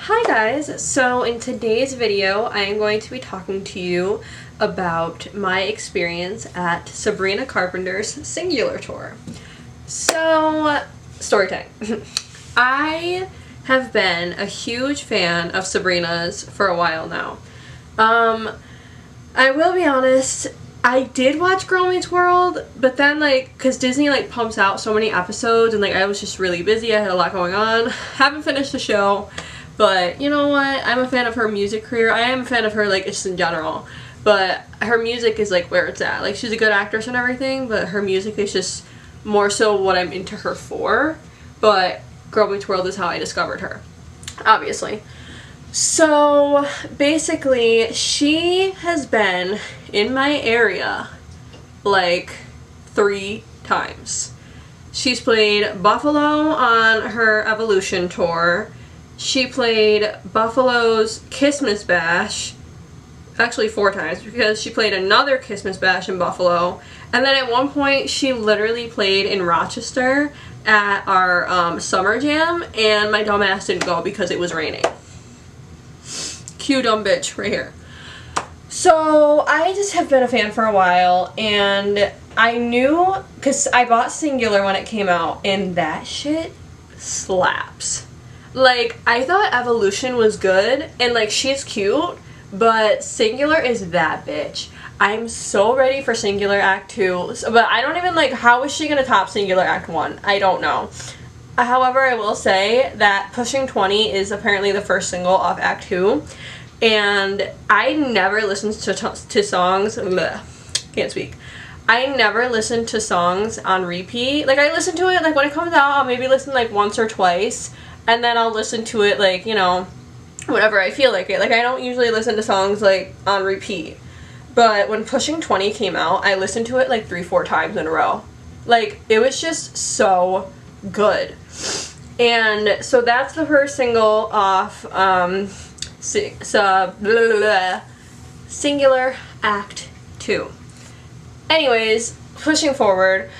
Hi guys, so in today's video I am going to be talking to you about my experience at Sabrina Carpenter's Singular Tour. So, story time. I have been a huge fan of Sabrina's for a while now. I will be honest, I did watch Girl Meets World, but then cause Disney pumps out so many episodes and I was just really busy, I had a lot going on. Haven't finished the show. But you know what? I'm a fan of her music career. I am a fan of her just in general. But her music is where it's at. She's a good actress and everything, but her music is just more so what I'm into her for. But Girl Meets World is how I discovered her, obviously. So basically, she has been in my area 3 times. She's played Buffalo on her Evolution tour. She played Buffalo's Christmas Bash, actually 4 times, because she played another Christmas Bash in Buffalo, and then at one point she literally played in Rochester at our summer jam, and my dumb ass didn't go because it was raining. Cue dumb bitch right here. So I just have been a fan for a while, and I knew, because I bought Singular when it came out, and that shit slaps. I thought Evolution was good, and, she's cute, but Singular is that bitch. I'm so ready for Singular Act 2, but I don't even, how is she gonna top Singular Act 1? I don't know. However, I will say that Pushing 20 is apparently the first single off Act 2, and I never listened to songs, can't speak. I never listen to songs on repeat. I listen to it, when it comes out, I'll maybe listen, once or twice. And then I'll listen to it, whenever I feel like it. I don't usually listen to songs, on repeat. But when Pushing 20 came out, I listened to it, 3-4 times in a row. It was just so good. And so that's the first single off, Singular Act 2. Anyways, pushing forward.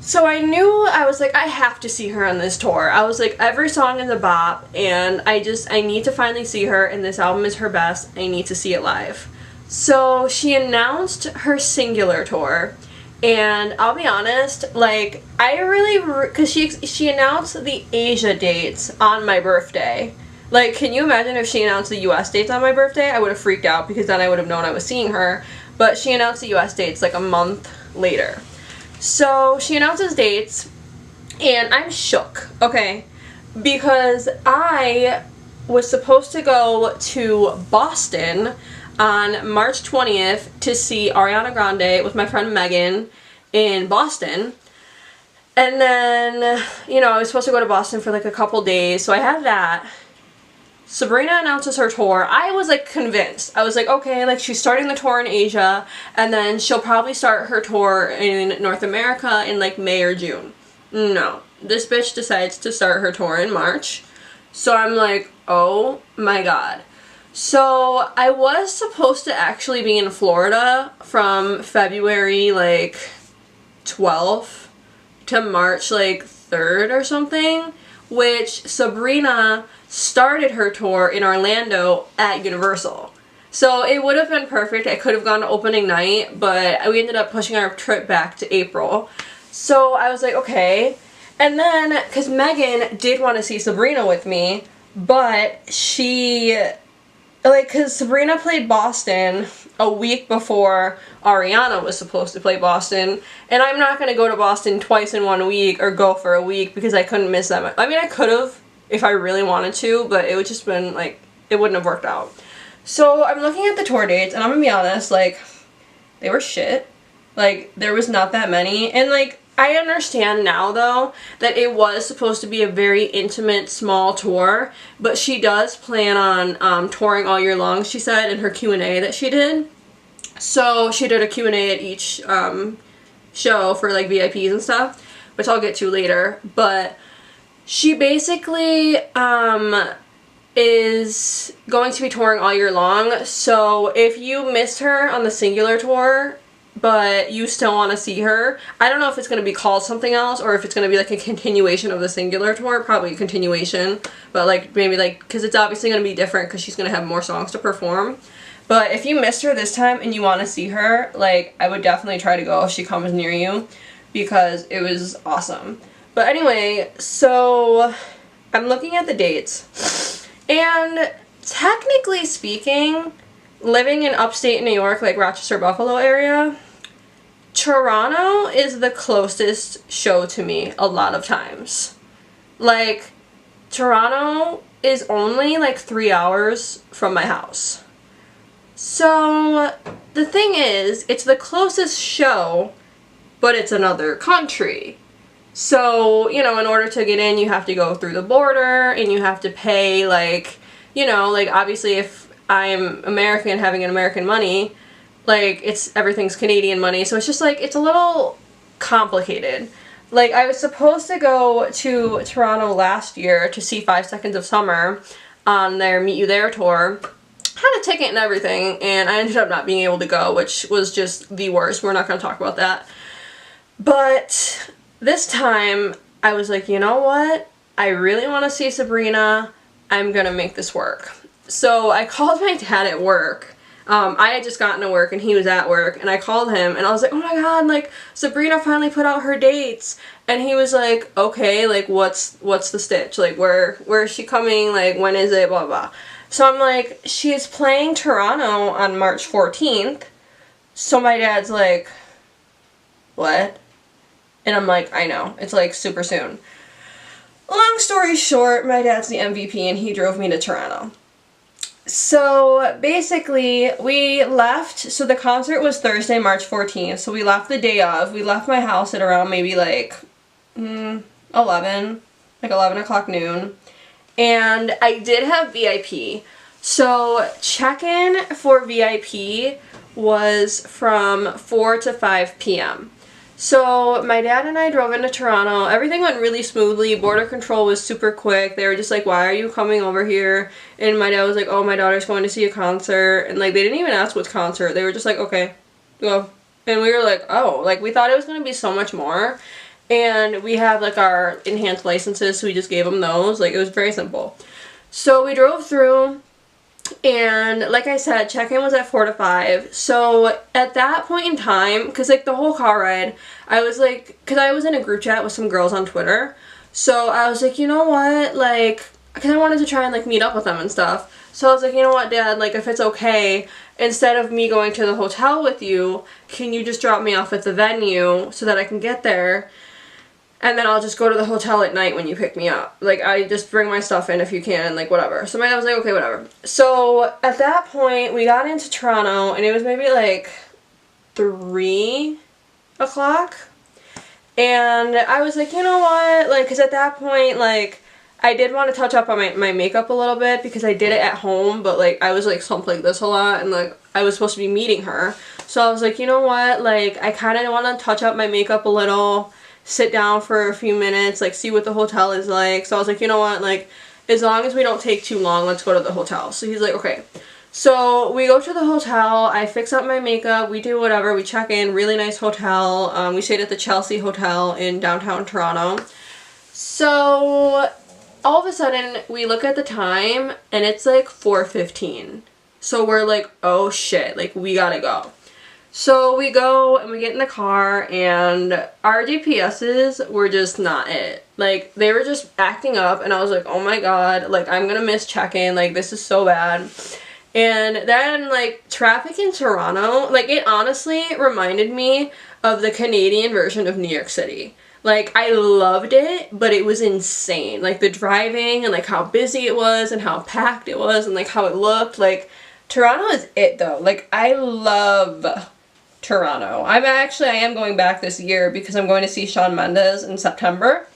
So I knew, I was I have to see her on this tour. I was every song is a bop, and I need to finally see her, and this album is her best. I need to see it live. So she announced her Singular tour, and I'll be honest, I really, because she announced the Asia dates on my birthday. Can you imagine if she announced the US dates on my birthday? I would have freaked out, because then I would have known I was seeing her. But she announced the US dates a month later. So she announces dates, and I'm shook, okay, because I was supposed to go to Boston on March 20th to see Ariana Grande with my friend Megan in Boston, and then, I was supposed to go to Boston for a couple days, so I had that. Sabrina announces her tour. I was convinced. I was okay, she's starting the tour in Asia, and then she'll probably start her tour in North America in May or June. No. This bitch decides to start her tour in March. So I'm oh my god. So I was supposed to actually be in Florida from February 12th to March 3rd or something, which Sabrina started her tour in Orlando at Universal. So it would have been perfect. I could have gone to opening night, but we ended up pushing our trip back to April. So I was okay. And then, because Megan did want to see Sabrina with me, but she, because Sabrina played Boston a week before Ariana was supposed to play Boston, and I'm not going to go to Boston twice in 1 week or go for a week because I couldn't miss them. I mean, I could have if I really wanted to, but it would just been it wouldn't have worked out. So I'm looking at the tour dates, and I'm gonna be honest, they were shit. There was not that many, and I understand now though that it was supposed to be a very intimate, small tour, but she does plan on touring all year long, she said in her Q&A that she did. So she did a Q&A at each show for VIPs and stuff, which I'll get to later, but she basically is going to be touring all year long, so if you missed her on the Singular tour, but you still want to see her. I don't know if it's going to be called something else or if it's going to be like a continuation of the singular tour. Probably a continuation, but like maybe like, because it's obviously going to be different because she's going to have more songs to perform. But if you missed her this time and you want to see her, like, I would definitely try to go if she comes near you, because it was awesome. But anyway, so I'm looking at the dates, and technically speaking, living in upstate New York, like Rochester, Buffalo area, Toronto is the closest show to me a lot of times. Like, Toronto is only like 3 hours from my house. So, the thing is, it's the closest show, but it's another country. So, you know, in order to get in, you have to go through the border, and you have to pay, like, you know, like, obviously if I'm American having an American money, like, everything's Canadian money, so it's just, like, it's a little complicated. Like, I was supposed to go to Toronto last year to see 5 Seconds of Summer on their Meet You There tour. Had a ticket and everything, and I ended up not being able to go, which was just the worst. We're not going to talk about that. But this time, I was like, you know what? I really want to see Sabrina. I'm going to make this work. So I called my dad at work. I had just gotten to work, and he was at work, and I called him, and I was like, oh my god, like, Sabrina finally put out her dates. And he was like, okay, like, what's the stitch? Like, where is she coming? Like, when is it? Blah, blah. So I'm like, she is playing Toronto on March 14th. So my dad's like, what? And I'm like, I know, it's like super soon. Long story short, my dad's the MVP and he drove me to Toronto. So basically, we left, so the concert was Thursday, March 14th, so we left the day of. We left my house at around maybe like 11 o'clock noon. And I did have VIP. So check-in for VIP was from 4 to 5 p.m. So my dad and I drove into Toronto. Everything went really smoothly. Border control was super quick. They were just like, why are you coming over here? And my dad was like, oh, my daughter's going to see a concert. And like, they didn't even ask what concert. They were just like, okay, go. And we were like, oh, like, we thought it was going to be so much more. And we have like our enhanced licenses, so we just gave them those. Like, it was very simple. So we drove through, and like I said, check-in was at 4 to 5. So at that point in time, because like the whole car ride, I was like, because I was in a group chat with some girls on Twitter, so I was like, you know what, like, because I wanted to try and like meet up with them and stuff. So I was like, you know what, Dad, like, if it's okay, instead of me going to the hotel with you, can you just drop me off at the venue so that I can get there? And then I'll just go to the hotel at night when you pick me up. Like, I just bring my stuff in if you can, and like, whatever. So my dad was like, okay, whatever. So at that point, we got into Toronto, and it was maybe like 3 o'clock. And I was like, you know what? Like, because at that point, like, I did want to touch up on my makeup a little bit because I did it at home, but like, I was like slumped like this a lot, and like, I was supposed to be meeting her. So I was like, you know what? Like, I kind of want to touch up my makeup a little, sit down for a few minutes, like, see what the hotel is like. So I was like, you know what, like, as long as we don't take too long, let's go to the hotel. So he's like, okay. So we go to the hotel, I fix up my makeup, we do whatever, we check in, really nice hotel. We stayed at the Chelsea Hotel in downtown Toronto. So all of a sudden, we look at the time, and it's like 4:15. So we're like, oh shit, like, we gotta go. So we go and we get in the car, and our GPSs were just not it. Like, they were just acting up, and I was like, oh my god, like, I'm gonna miss check-in, like, this is so bad. And then, like, traffic in Toronto, like, it honestly reminded me of the Canadian version of New York City. Like, I loved it, but it was insane. Like, the driving, and like how busy it was, and how packed it was, and like how it looked. Like, Toronto is it though. Like, I love Toronto. I am going back this year because I'm going to see Shawn Mendes in September.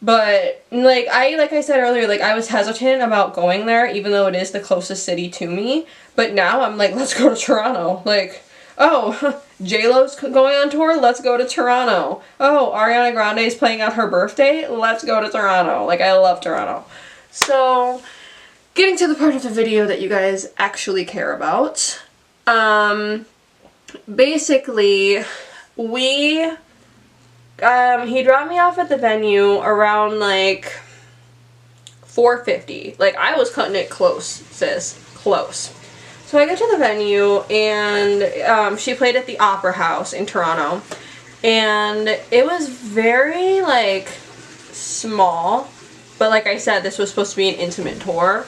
But like I said earlier, like, I was hesitant about going there even though it is the closest city to me. But now I'm like, let's go to Toronto. Like, oh, J-Lo's going on tour, let's go to Toronto. Oh, Ariana Grande is playing on her birthday, let's go to Toronto. Like, I love Toronto. So, getting to the part of the video that you guys actually care about. basically, he dropped me off at the venue around like 4:50. Like, I was cutting it close, sis. Close. So I get to the venue, and she played at the Opera House in Toronto. And it was very, like, small. But like I said, this was supposed to be an intimate tour.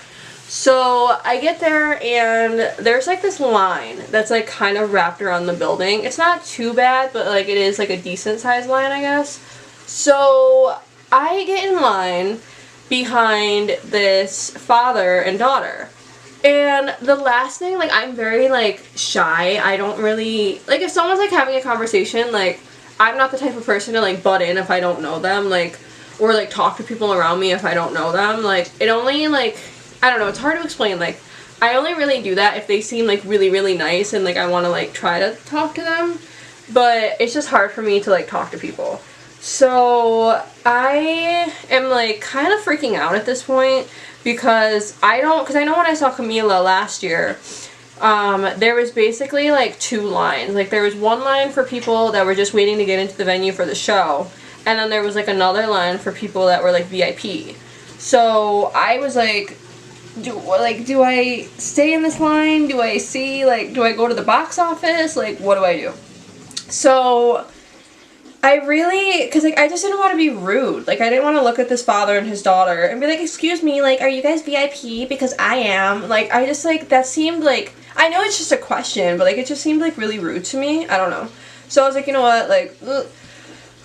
So I get there, and there's like this line that's like kind of wrapped around the building. It's not too bad, but like it is like a decent sized line, I guess. So I get in line behind this father and daughter. And the last thing, like, I'm very like shy. I don't really, like, if someone's like having a conversation, like, I'm not the type of person to like butt in if I don't know them, like, or like talk to people around me if I don't know them. Like, it only, like, I don't know, it's hard to explain. Like, I only really do that if they seem like really, really nice and like I want to like try to talk to them. But it's just hard for me to like talk to people. So I am like kind of freaking out at this point because I know when I saw Camila last year, there was basically like two lines. Like, there was one line for people that were just waiting to get into the venue for the show, and then there was like another line for people that were like VIP. So I was like, do I stay in this line? Do I go to the box office? Like, what do I do? So I really, because like I just didn't want to be rude. Like, I didn't want to look at this father and his daughter and be like, excuse me, like, are you guys VIP? Because I am. Like, I just, like, that seemed like, I know it's just a question, but like it just seemed like really rude to me. I don't know. So I was like, you know what, like, ugh.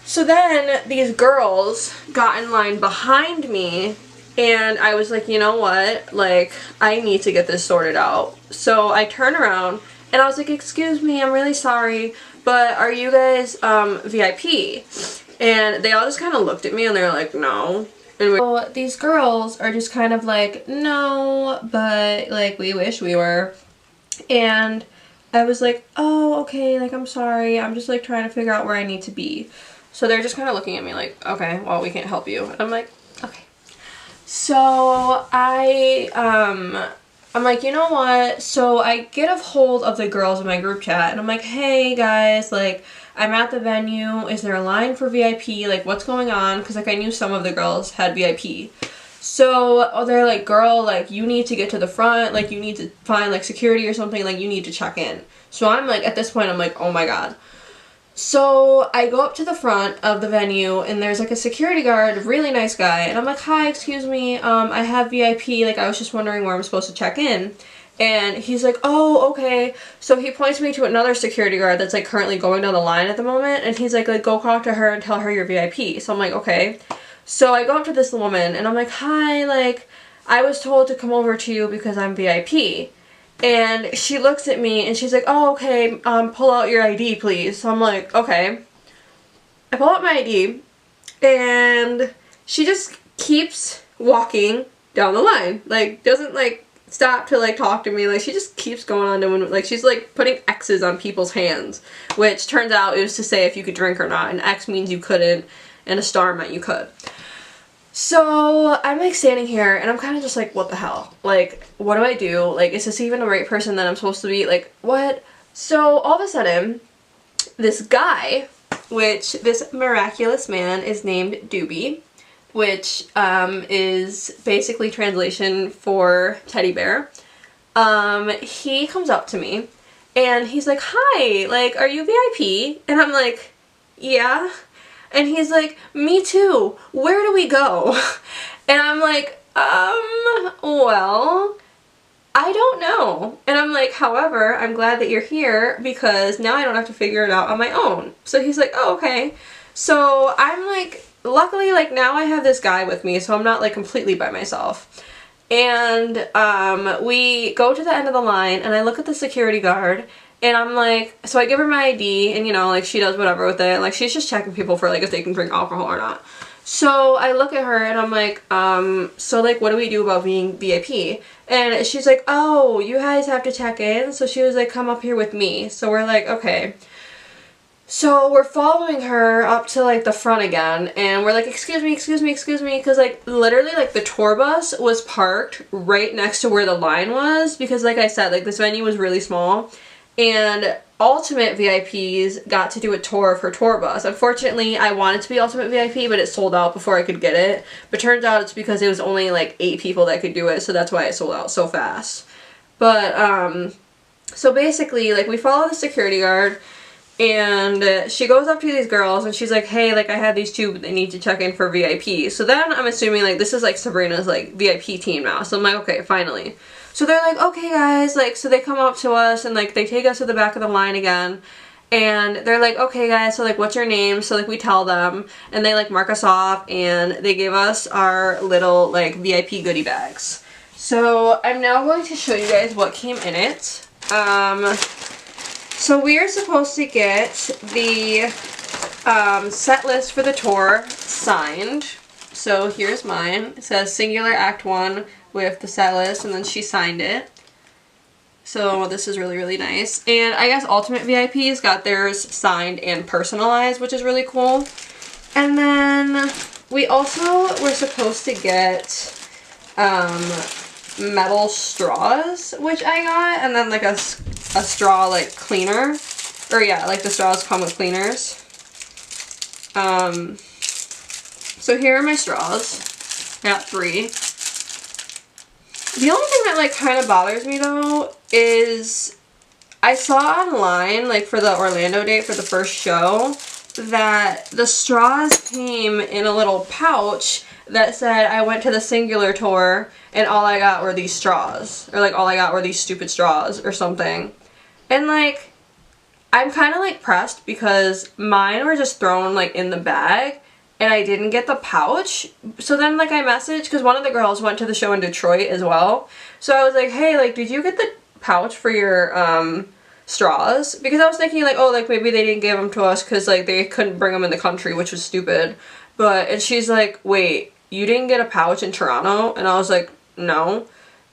So then these girls got in line behind me, and I was like, you know what, like, I need to get this sorted out. So I turned around, and I was like, excuse me, I'm really sorry, but are you guys VIP? And they all just kind of looked at me, and they're like, no. And so these girls are just kind of like, no, but, like, we wish we were. And I was like, oh, okay, like, I'm sorry, I'm just, like, trying to figure out where I need to be. So they're just kind of looking at me like, okay, well, we can't help you. And I'm like, okay. So I'm like, you know what? So I get a hold of the girls in my group chat, and I'm like, hey guys, like, I'm at the venue. Is there a line for VIP? Like, what's going on? Because like I knew some of the girls had VIP. So they're like, girl, like, you need to get to the front. Like, you need to find like security or something. Like, you need to check in. So I'm like, at this point, I'm like, oh my god. So I go up to the front of the venue, and there's like a security guard, really nice guy, and I'm like, hi, excuse me, I have VIP, like, I was just wondering where I'm supposed to check in. And he's like, oh, okay. So he points me to another security guard that's like currently going down the line at the moment, and he's like, go talk to her and tell her you're VIP. So I'm like, okay. So I go up to this woman, and I'm like, hi, like, I was told to come over to you because I'm VIP. And she looks at me and she's like, oh, okay, pull out your ID, please. So I'm like, okay. I pull out my ID, and she just keeps walking down the line. Like, doesn't, like, stop to, like, talk to me. Like, she just keeps going on doing, like, she's, like, putting X's on people's hands. Which turns out it was to say if you could drink or not. And X means you couldn't, and a star meant you could. So I'm like standing here, and I'm kind of just like, what the hell? Like, what do I do? Like, is this even the right person that I'm supposed to be? Like, what? So all of a sudden, this guy, which this miraculous man is named Doobie, which is basically translation for teddy bear. He comes up to me, and he's like, hi, like, are you VIP? And I'm like, yeah. And he's like, me too, where do we go? And I'm like, well, I don't know. And I'm like, however, I'm glad that you're here because now I don't have to figure it out on my own. So he's like, oh, okay. So I'm like, luckily, like, now I have this guy with me, so I'm not like completely by myself. And we go to the end of the line, and I look at the security guard, and I'm like, so I give her my ID, and you know, like, she does whatever with it. Like, she's just checking people for like if they can drink alcohol or not. So I look at her, and I'm like, so like, what do we do about being VIP? And she's like, oh, you guys have to check in. So she was like, come up here with me. So we're like, okay. So we're following her up to like the front again, and we're like, excuse me, because like literally like the tour bus was parked right next to where the line was, because like I said, like this venue was really small, and Ultimate VIPs got to do a tour of her tour bus. Unfortunately, I wanted to be Ultimate VIP, but it sold out before I could get it. But turns out it's because it was only like 8 people that could do it, so that's why it sold out so fast. But, so basically, like, we follow the security guard, and she goes up to these girls, and she's like, hey, like, I have these two, but they need to check in for VIP. So then I'm assuming, like, this is, like, Sabrina's, like, VIP team now. So I'm like, okay, finally. So they're like, okay, guys, like, so they come up to us, and, like, they take us to the back of the line again. And they're like, okay, guys, so, like, what's your name? So, like, we tell them, and they, like, mark us off, and they give us our little, like, VIP goodie bags. So I'm now going to show you guys what came in it. So we are supposed to get the set list for the tour signed. So here's mine. It says Singular Act 1 with the set list, and then she signed it. So this is really, really nice. And I guess Ultimate VIPs got theirs signed and personalized, which is really cool. And then we also were supposed to get metal straws, which I got, and then like a straw like cleaner, or yeah, like the straws come with cleaners. So here are my straws. I got 3. The only thing that like kind of bothers me though is I saw online, like for the Orlando date for the first show, that the straws came in a little pouch that said I went to the Singular tour and all I got were these straws, or like all I got were these stupid straws or something. And like, I'm kind of like pressed because mine were just thrown like in the bag and I didn't get the pouch. So then like I messaged, because one of the girls went to the show in Detroit as well. So I was like, hey, like, did you get the pouch for your straws? Because I was thinking like, oh, like maybe they didn't give them to us because like they couldn't bring them in the country, which was stupid. But, and she's like, wait, you didn't get a pouch in Toronto? And I was like, no.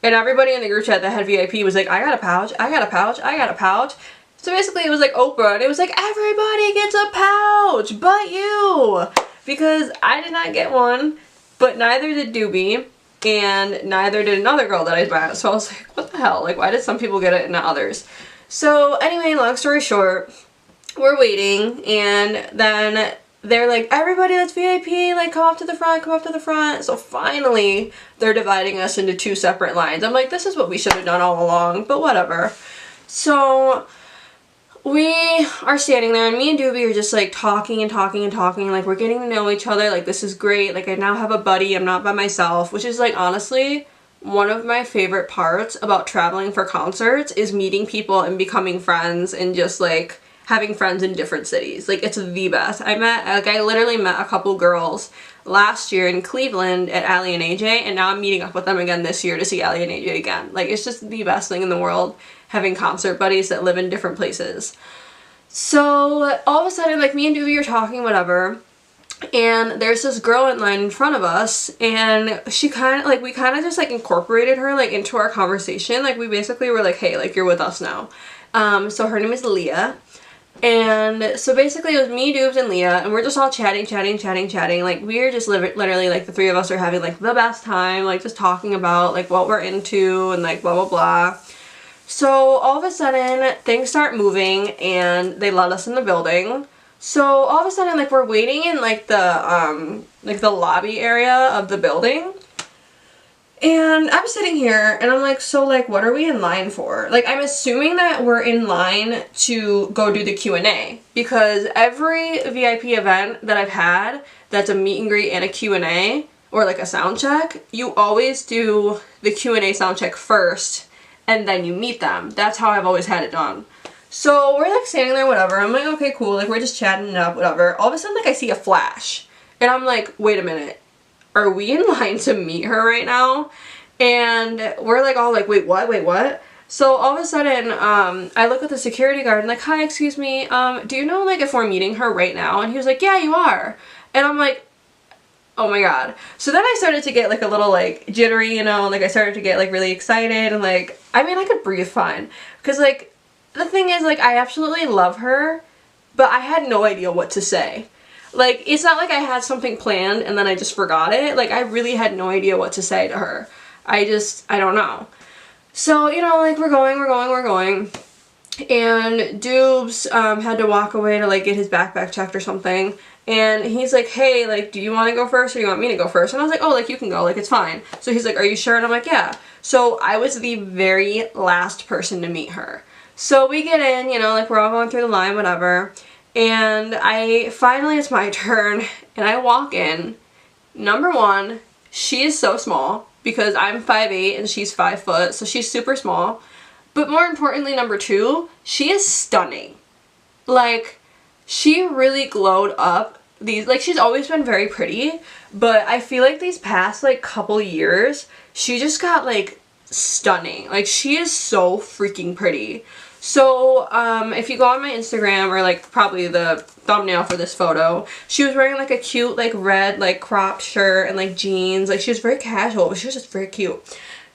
And everybody in the group chat that had VIP was like, I got a pouch, I got a pouch, I got a pouch. So basically it was like Oprah, and it was like, everybody gets a pouch but you. Because I did not get one, but neither did Doobie, and neither did another girl that I met. So I was like, what the hell? Like, why did some people get it and not others? So anyway, long story short, we're waiting, and then they're like, everybody that's VIP, like, come up to the front, come up to the front. So finally, they're dividing us into 2 separate lines. I'm like, this is what we should have done all along, but whatever. So we are standing there, and me and Doobie are just, like, talking and talking and talking. Like, we're getting to know each other. Like, this is great. Like, I now have a buddy. I'm not by myself, which is, like, honestly, one of my favorite parts about traveling for concerts is meeting people and becoming friends and just, like, having friends in different cities. Like, it's the best. I literally met a couple girls last year in Cleveland at Allie and AJ, and now I'm meeting up with them again this year to see Allie and AJ again. Like, it's just the best thing in the world, having concert buddies that live in different places. So, all of a sudden, like, me and Doobie are talking, whatever, and there's this girl in line in front of us, and she kind of, like, we kind of just, like, incorporated her, like, into our conversation. Like, we basically were like, hey, like, you're with us now. So her name is Leah. And so basically it was me, Doobs, and Leah, and we're just all chatting. Like, we're just literally, like, the 3 of us are having, like, the best time, like, just talking about, like, what we're into and, like, blah, blah, blah. So all of a sudden, things start moving, and they let us in the building. So all of a sudden, like, we're waiting in, like, the lobby area of the building. And I'm sitting here, and I'm like, so, like, what are we in line for? Like, I'm assuming that we're in line to go do the Q&A, because every VIP event that I've had that's a meet and greet and a Q&A, or, like, a sound check, you always do the Q&A sound check first, and then you meet them. That's how I've always had it done. So, we're, like, standing there, whatever. I'm like, okay, cool. Like, we're just chatting it up, whatever. All of a sudden, like, I see a flash, and I'm like, wait a minute. Are we in line to meet her right now? And we're like all like, wait, what? So all of a sudden, I look at the security guard and like, hi, excuse me, do you know like if we're meeting her right now? And he was like, yeah, you are. And I'm like, oh my god. So then I started to get like a little like jittery, you know, like I started to get like really excited, and like, I mean, I could breathe fine. Cause like, the thing is like, I absolutely love her, but I had no idea what to say. Like, it's not like I had something planned and then I just forgot it. Like, I really had no idea what to say to her. I don't know. So, you know, like, we're going. and Dubes had to walk away to like get his backpack checked or something, and he's like, hey, like, do you want to go first or do you want me to go first? And I was like, oh, like, you can go, like, it's fine. So he's like, are you sure? And I'm like, yeah. So I was the very last person to meet her. So we get in, you know, like, we're all going through the line, whatever, and finally it's my turn, and I walk in. Number one, she is so small because I'm 5'8" and she's 5 foot, so she's super small. But more importantly, number two, she is stunning. Like, she really glowed up these, like, she's always been very pretty, but I feel like these past, like, couple years, she just got, like, stunning. Like, she is so freaking pretty. So, if you go on my Instagram, or, like, probably the thumbnail for this photo, she was wearing, like, a cute, like, red, like, cropped shirt and, like, jeans. Like, she was very casual, but she was just very cute.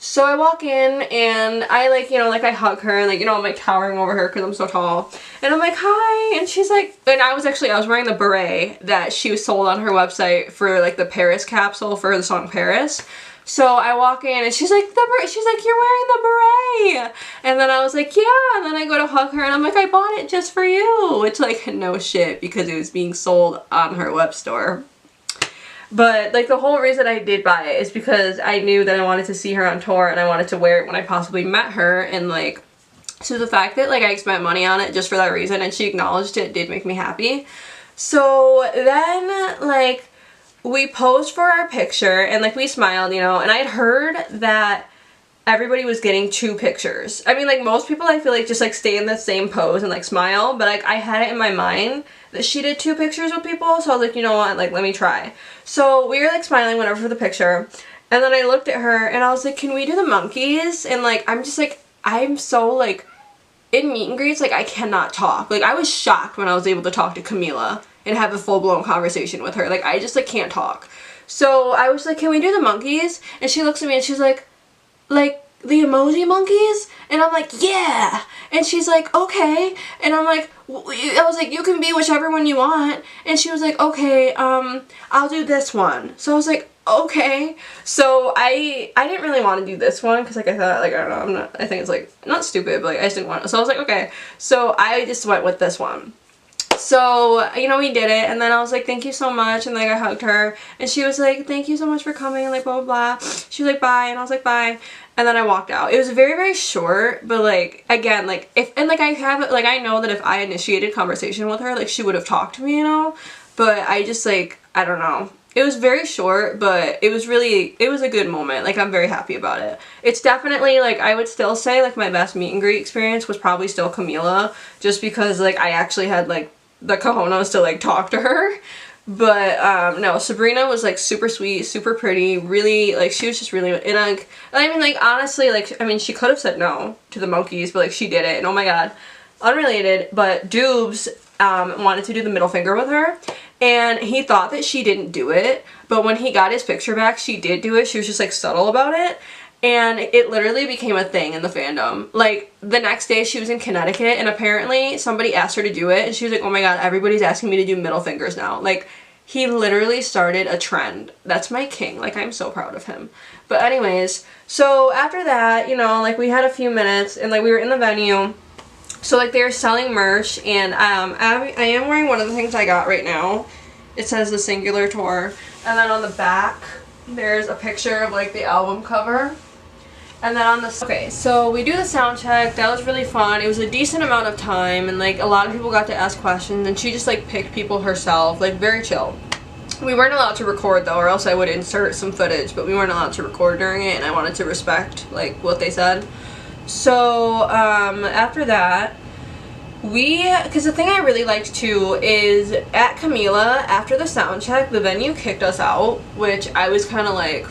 So I walk in, and I, like, you know, like, I hug her, and, like, you know, I'm, like, towering over her because I'm so tall. And I'm like, hi, and she's like, and I was wearing the beret that she was sold on her website for, like, the Paris capsule for the song Paris. So I walk in, and she's like, you're wearing the beret. And then I was like, yeah, and then I go to hug her, and I'm like, I bought it just for you. Which, like, no shit, because it was being sold on her web store. But, like, the whole reason I did buy it is because I knew that I wanted to see her on tour, and I wanted to wear it when I possibly met her, and, like, so the fact that, like, I spent money on it just for that reason, and she acknowledged it, did make me happy. So then, like, we posed for our picture, and, like, we smiled, you know, and I'd heard that everybody was getting 2 pictures. I mean, like, most people, I feel like, just, like, stay in the same pose and, like, smile, but, like, I had it in my mind that she did 2 pictures with people, so I was like, you know what, like, let me try. So we were, like, smiling, whatever, for the picture, and then I looked at her, and I was like, can we do the monkeys? And, like, I'm just, like, I'm so, like, in meet and greets, like, I cannot talk. Like, I was shocked when I was able to talk to Camila and have a full-blown conversation with her. Like, I just, like, can't talk. So I was like, can we do the monkeys? And she looks at me and she's like, the emoji monkeys? And I'm like, yeah. And she's like, okay. And I'm like, I was like, you can be whichever one you want. And she was like, okay, I'll do this one. So I was like, okay. So I didn't really want to do this one because, like, I thought, like, I don't know, I think it's, like, not stupid, but, like, I just didn't want it. So I was like, okay. So I just went with this one. So, you know, we did it, and then I was like, thank you so much, and, like, I hugged her, and she was like, thank you so much for coming, and, like, blah, blah, blah. She was like, bye, and I was like, bye, and then I walked out. It was very, very short, but, like, again, like, I know that if I initiated conversation with her, like, she would have talked to me, you know, but I just, like, I don't know. It was very short, but it was a good moment. Like, I'm very happy about it. It's definitely, like, I would still say, like, my best meet and greet experience was probably still Camila, just because, like, I actually had, like, the cojones to, like, talk to her. But no, Sabrina was, like, super sweet, super pretty, really, like, she was just really, and, like, I mean, like, honestly, like, I mean, she could have said no to the monkeys, but, like, she did it, and oh my god, unrelated, but Dubes wanted to do the middle finger with her, and he thought that she didn't do it, but when he got his picture back, she did do it. She was just, like, subtle about it. And it literally became a thing in the fandom. Like, the next day she was in Connecticut, and apparently somebody asked her to do it, and she was like, oh my god, everybody's asking me to do middle fingers now. Like, he literally started a trend. That's my king. Like, I'm so proud of him. But anyways, so after that, you know, like, we had a few minutes, and, like, we were in the venue. So, like, they were selling merch, and I am wearing one of the things I got right now. It says the Singular Tour. And then on the back, there's a picture of, like, the album cover. And then on the, okay, so we do the sound check. That was really fun. It was a decent amount of time, and, like, a lot of people got to ask questions, and she just, like, picked people herself, like, very chill. We weren't allowed to record, though, or else I would insert some footage, but we weren't allowed to record during it, and I wanted to respect, like, what they said. So, after that, because the thing I really liked, too, is at Camila, after the sound check, the venue kicked us out, which I was kind of like,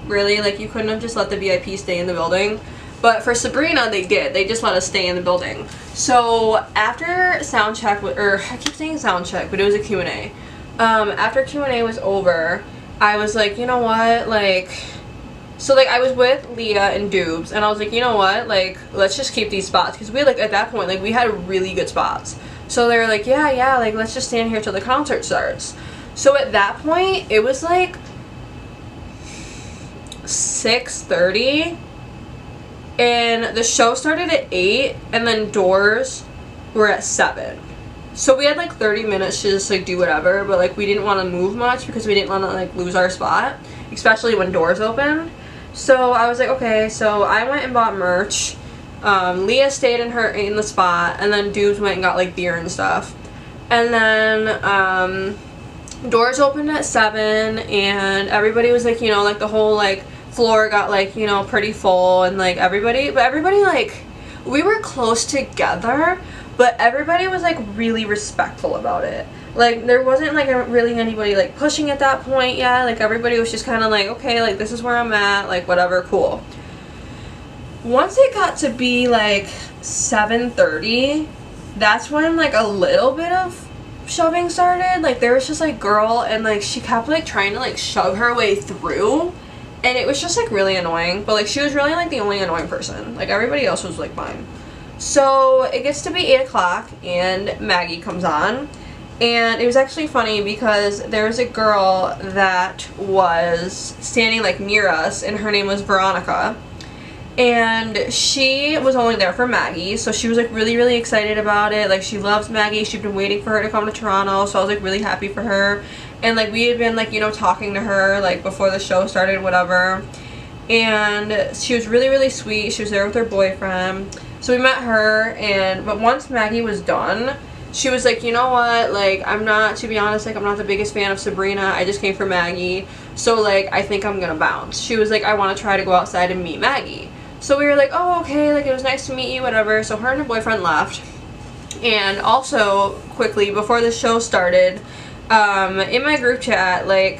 really? Like, you couldn't have just let the VIP stay in the building? But for Sabrina, they did. They just let us stay in the building. So after sound check, or I keep saying sound check, but it was a Q&A. After Q&A was over, I was like, you know what, like, so, like, I was with Leah and Dubes, and I was like, you know what, like, let's just keep these spots, because we, like, at that point, like, we had really good spots. So they were like, yeah, like, let's just stand here till the concert starts. So at that point, it was, like, 6:30, and the show started at 8 and then doors were at 7. So we had like 30 minutes to just like do whatever, but like we didn't want to move much because we didn't want to like lose our spot, especially when doors opened. So I was like, okay, so I went and bought merch. Leah stayed in the spot, and then dudes went and got like beer and stuff. And then doors opened at 7, and everybody was like, you know, like the whole like floor got like, you know, pretty full, and like everybody like, we were close together, but everybody was like really respectful about it. Like there wasn't like really anybody like pushing at that point yet. Like everybody was just kind of like, okay, like this is where I'm at, like whatever, cool. Once it got to be like 7:30, that's when like a little bit of shoving started. Like there was just like girl, and like she kept like trying to like shove her way through, and it was just like really annoying. But like she was really like the only annoying person. Like everybody else was like fine. So it gets to be 8 o'clock and Maggie comes on, and it was actually funny because there was a girl that was standing like near us, and her name was Veronica. And she was only there for Maggie, so she was like really excited about it. Like she loves Maggie, she'd been waiting for her to come to Toronto, so I was like really happy for her. And like we had been like, you know, talking to her like before the show started, whatever. And she was really sweet. She was there with her boyfriend. So we met her, but once Maggie was done, she was like, you know what, like to be honest, like I'm not the biggest fan of Sabrina. I just came for Maggie, so like I think I'm gonna bounce. She was like, I want to try to go outside and meet Maggie. So we were like, oh, okay, like it was nice to meet you, whatever. So her and her boyfriend left. And also, quickly, before the show started, in my group chat, like,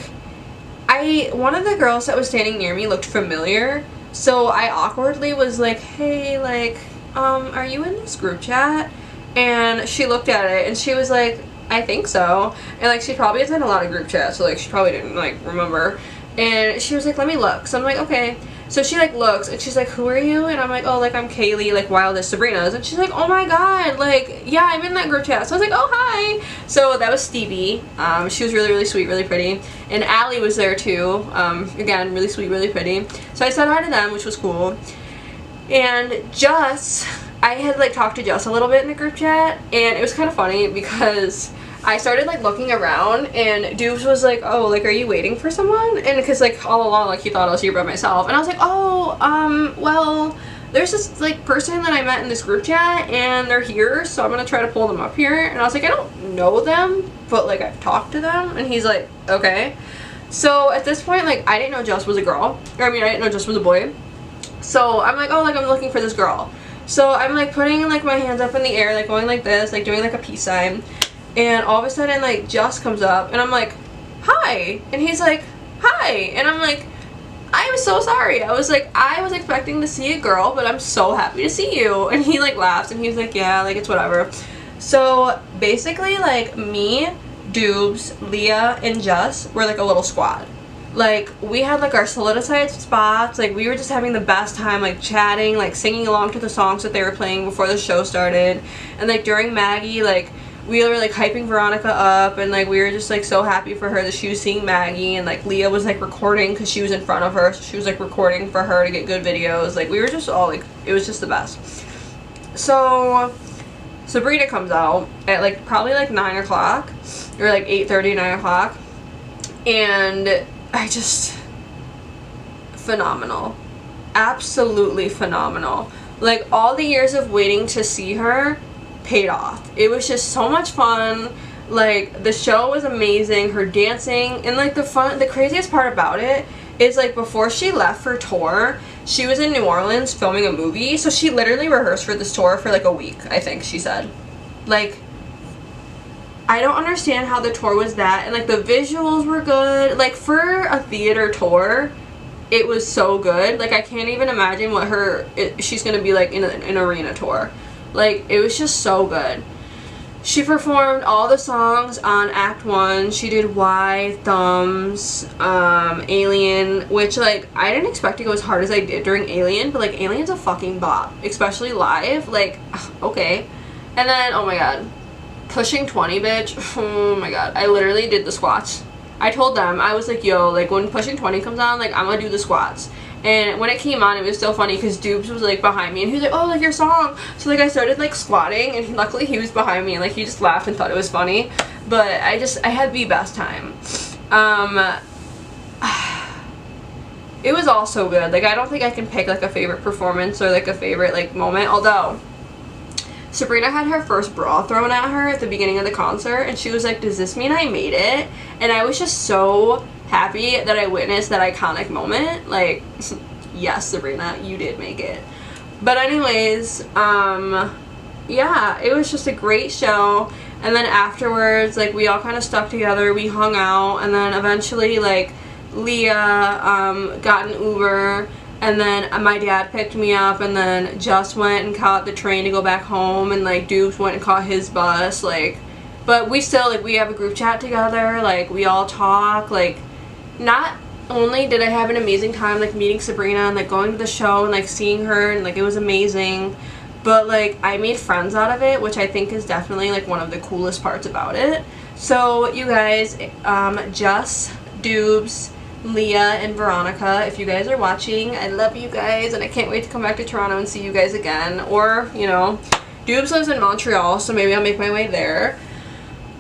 one of the girls that was standing near me looked familiar. So I awkwardly was like, hey, like, are you in this group chat? And she looked at it, and she was like, I think so. And like, she probably is in a lot of group chats, so like, she probably didn't like remember. And she was like, let me look. So I'm like, okay. So she like looks, and she's like, who are you? And I'm like, oh, like I'm Kaylee, like Wild as Sabrina's. And she's like, oh my god, like yeah, I'm in that group chat. So I was like, oh hi. So that was Stevie. She was really sweet, really pretty. And Allie was there too. Again, really sweet, really pretty. So I said hi to them, which was cool. And I had like talked to Jess a little bit in the group chat, and it was kind of funny because I started like looking around, and Dubes was like, oh, like are you waiting for someone? And because like all along like he thought I was here by myself, and I was like, oh, well, there's this like person that I met in this group chat, and they're here, so I'm gonna try to pull them up here. And I was like, I don't know them, but like I've talked to them. And he's like, okay. So at this point, like I didn't know Jess was a girl, or I mean I didn't know Jess was a boy. So I'm like, oh, like I'm looking for this girl. So I'm like putting like my hands up in the air, like going like this, like doing like a peace sign. And all of a sudden, like, Joss comes up, and I'm like, hi. And he's like, hi. And I'm like, I'm so sorry. I was like, I was expecting to see a girl, but I'm so happy to see you. And he, like, laughs, and he's like, yeah, like, it's whatever. So, basically, like, me, Dubes, Leah, and Jess were, like, a little squad. Like, we had, like, our solidified spots. Like, we were just having the best time, like, chatting, like, singing along to the songs that they were playing before the show started. And, like, during Maggie, like, we were like hyping Veronica up, and like we were just like so happy for her that she was seeing Maggie. And like Leah was like recording because she was in front of her, so she was like recording for her to get good videos. Like we were just all like, it was just the best. So Sabrina comes out at like probably like 9 o'clock or like 8:30, 9 o'clock, and I just, phenomenal, absolutely phenomenal. Like all the years of waiting to see her paid off. It was just so much fun. Like the show was amazing, her dancing, and like the craziest part about it is like before she left for tour, she was in New Orleans filming a movie, so she literally rehearsed for this tour for like a week, I think she said. Like I don't understand how the tour was that, and like the visuals were good. Like for a theater tour, it was so good. Like I can't even imagine what she's gonna be like in an arena tour. Like, it was just so good. She performed all the songs on Act 1. She did Why, Thumbs, Alien, which, like, I didn't expect to go as hard as I did during Alien, but, like, Alien's a fucking bop, especially live. Like, okay. And then, oh my god, Pushing 20, bitch. Oh my god, I literally did the squats. I told them, I was like, yo, like, when Pushing 20 comes on, like, I'm gonna do the squats. And when it came on, it was so funny because Dubes was like behind me and he was like, oh, like your song. So like I started like squatting and luckily he was behind me and like he just laughed and thought it was funny. But I had the best time. It was all so good. Like I don't think I can pick like a favorite performance or like a favorite like moment. Although Sabrina had her first bra thrown at her at the beginning of the concert and she was like, does this mean I made it? And I was just so happy that I witnessed that iconic moment. Like, yes, Sabrina, you did make it. But anyways, yeah, it was just a great show. And then afterwards, like, we all kind of stuck together, we hung out, and then eventually, like, Leah got an Uber, and then my dad picked me up, and then Just went and caught the train to go back home, and like Dubes went and caught his bus, like, but we still, like, we have a group chat together, like, we all talk, like, not only did I have an amazing time, like, meeting Sabrina and, like, going to the show and, like, seeing her and, like, it was amazing, but, like, I made friends out of it, which I think is definitely, like, one of the coolest parts about it. So, you guys, Just, Dubes, Leah, and Veronica, if you guys are watching, I love you guys, and I can't wait to come back to Toronto and see you guys again, or, you know, Dubes lives in Montreal, so maybe I'll make my way there.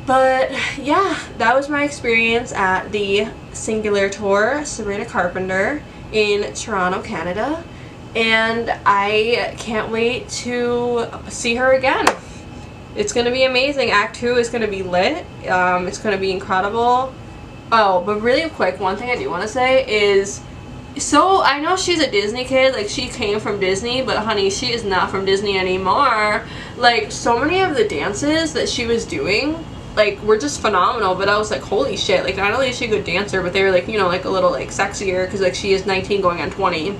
But yeah, that was my experience at the Singular Tour, Sabrina Carpenter, in Toronto, Canada. And I can't wait to see her again. It's going to be amazing. Act 2 is going to be lit. It's going to be incredible. Oh, but really quick, one thing I do want to say is, so I know she's a Disney kid, like she came from Disney, but honey, she is not from Disney anymore. Like, so many of the dances that she was doing, like, were just phenomenal, but I was like, holy shit, like, not only is she a good dancer, but they were, like, you know, like, a little, like, sexier, because, like, she is 19 going on 20,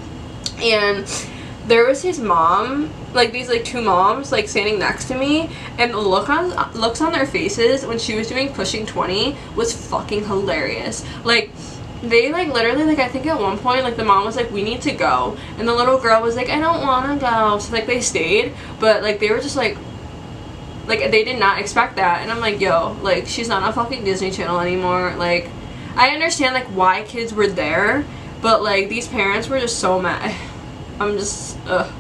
and there was his mom, like, these, like, two moms, like, standing next to me, and the looks on their faces when she was doing Pushing 20 was fucking hilarious. Like, they, like, literally, like, I think at one point, like, the mom was like, we need to go, and the little girl was like, I don't want to go, so, like, they stayed, but, like, they were just, like, they did not expect that, and I'm like, yo, like, she's not on fucking Disney Channel anymore. Like, I understand, like, why kids were there, but, like, these parents were just so mad. I'm just, ugh.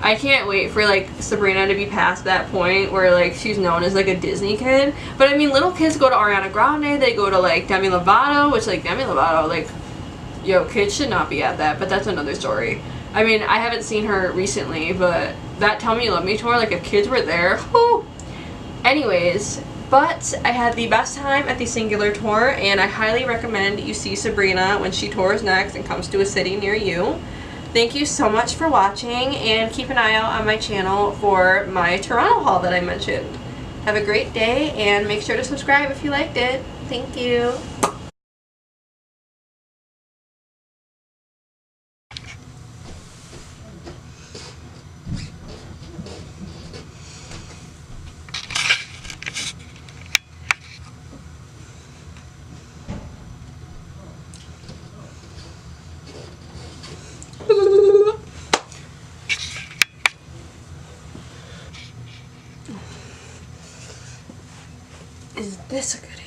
I can't wait for, like, Sabrina to be past that point where, like, she's known as, like, a Disney kid. But, I mean, little kids go to Ariana Grande, they go to, like, Demi Lovato, which, like, Demi Lovato, like, yo, kids should not be at that, but that's another story. I mean, I haven't seen her recently, but that Tell Me You Love Me tour, like, if kids were there, whoo! Anyways, but I had the best time at the Singular Tour, and I highly recommend you see Sabrina when she tours next and comes to a city near you. Thank you so much for watching, and keep an eye out on my channel for my Toronto haul that I mentioned. Have a great day, and make sure to subscribe if you liked it. Thank you. Is this a good idea?